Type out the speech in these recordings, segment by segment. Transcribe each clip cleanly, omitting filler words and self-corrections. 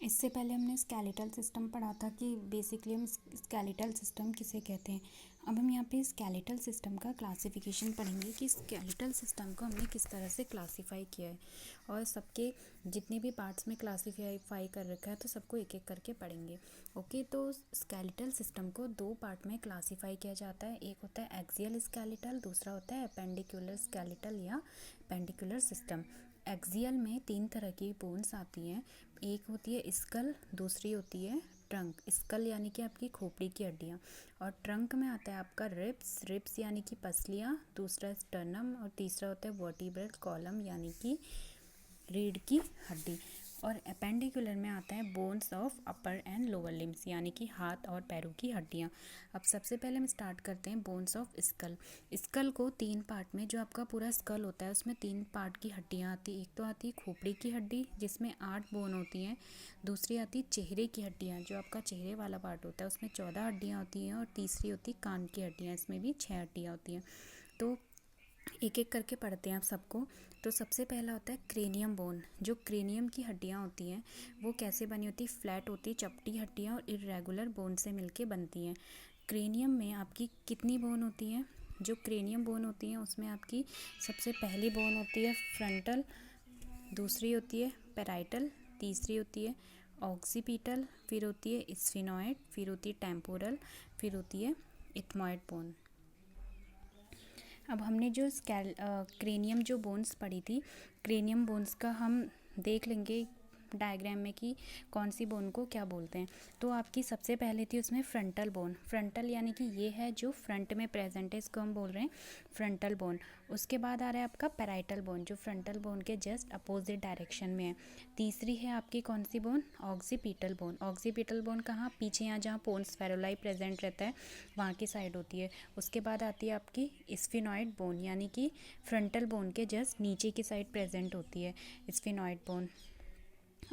इससे पहले हमने स्केलेटल सिस्टम पढ़ा था कि बेसिकली हम स्केलेटल सिस्टम किसे कहते हैं। अब हम यहाँ पे स्केलेटल सिस्टम का क्लासिफिकेशन पढ़ेंगे कि स्केलेटल सिस्टम को हमने किस तरह से क्लासीफाई किया है और सबके जितने भी पार्ट्स में क्लासीफाई कर रखा है तो सबको एक एक करके पढ़ेंगे। ओके, तो स्केलेटल सिस्टम को दो पार्ट में क्लासीफाई किया जाता है। एक होता है एक्सियल स्केलेटल, दूसरा होता है एपेंडिकुलर स्केलेटल या एपेंडिकुलर सिस्टम। एक्सियल में तीन तरह की बोन्स आती हैं। एक होती है स्कल, दूसरी होती है ट्रंक। स्कल यानी कि आपकी खोपड़ी की हड्डियाँ, और ट्रंक में आता है आपका रिब्स यानी कि पसलियाँ, दूसरा स्टर्नम, और तीसरा होता है वर्टिब्रल कॉलम यानी कि रीढ़ की हड्डी। और एपेंडिकुलर में आता है bones of upper and lower limbs यानी कि हाथ और पैरों की हड्डियाँ। अब सबसे पहले हम स्टार्ट करते हैं बोन्स ऑफ स्कल। स्कल को तीन पार्ट में, जो आपका पूरा स्कल होता है उसमें तीन पार्ट की हड्डियाँ आती है। एक तो आती है खोपड़ी की हड्डी जिसमें 8 बोन होती हैं, दूसरी आती है चेहरे की हड्डियाँ, जो आपका चेहरे वाला पार्ट होता है उसमें 14 हड्डियाँ होती हैं, और तीसरी होती है कान की हड्डियाँ, इसमें भी 6 हड्डियाँ होती हैं। तो एक एक करके पढ़ते हैं आप सबको। तो सबसे पहला होता है क्रेनियम बोन। जो क्रेनियम की हड्डियाँ होती हैं वो कैसे बनी होती है, फ्लैट होती है, चपटी हड्डियाँ और इर्रेगुलर बोन से मिलके बनती हैं। क्रेनियम में आपकी कितनी बोन होती हैं? जो क्रेनियम बोन होती हैं उसमें आपकी सबसे पहली बोन होती है फ्रंटल, दूसरी होती है पैराइटल, तीसरी होती है ऑक्सीपिटल, फिर होती है स्फिनॉइड, फिर होती है टेम्पोरल, फिर होती है इथमॉइड बोन। अब हमने जो क्रेनियम जो बोन्स पढ़ी थी, क्रेनियम बोन्स का हम देख लेंगे डायग्राम में कि कौन सी बोन को क्या बोलते हैं। तो आपकी सबसे पहले थी उसमें फ्रंटल बोन। फ्रंटल यानी कि ये है जो फ्रंट में प्रेजेंट है, इसको हम बोल रहे हैं फ्रंटल बोन। उसके बाद आ रहा है आपका पैराइटल बोन, जो फ्रंटल बोन के जस्ट अपोजिट डायरेक्शन में है। तीसरी है आपकी कौन सी bone? Occipital bone. Occipital bone कहाँ? पीछे यहाँ जहाँ पोन्स फेरोलाई प्रेजेंट रहता है वहाँ की साइड होती है। उसके बाद आती है आपकी स्फिनॉइड बोन, यानी कि फ्रंटल बोन के जस्ट नीचे की साइड प्रेजेंट होती है स्फिनॉइड बोन।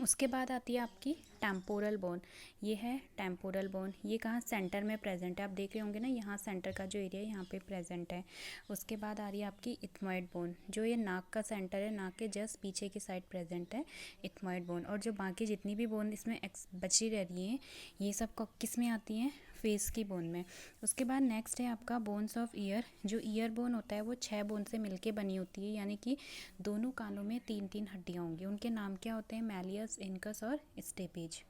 उसके बाद आती है आपकी टेम्पोरल बोन। ये है टेम्पोरल बोन, ये कहाँ? सेंटर में प्रेजेंट है। आप देख रहे होंगे ना, यहाँ सेंटर का जो एरिया है यहाँ पे प्रेजेंट है। उसके बाद आ रही है आपकी इथमॉइड बोन, जो ये नाक का सेंटर है, नाक के जस्ट पीछे की साइड प्रेजेंट है इथमॉइड बोन। और जो बाकी जितनी भी बोन इसमें बची रह रही हैं, ये सब किस में आती हैं? फेस की बोन में। उसके बाद नेक्स्ट है आपका बोन्स ऑफ ईयर। जो ईयर बोन होता है वो 6 बोन से मिलके बनी होती है, यानी कि दोनों कानों में 3-3 हड्डियाँ होंगी। उनके नाम क्या होते हैं? मैलियस, इनकस और स्टेपेज।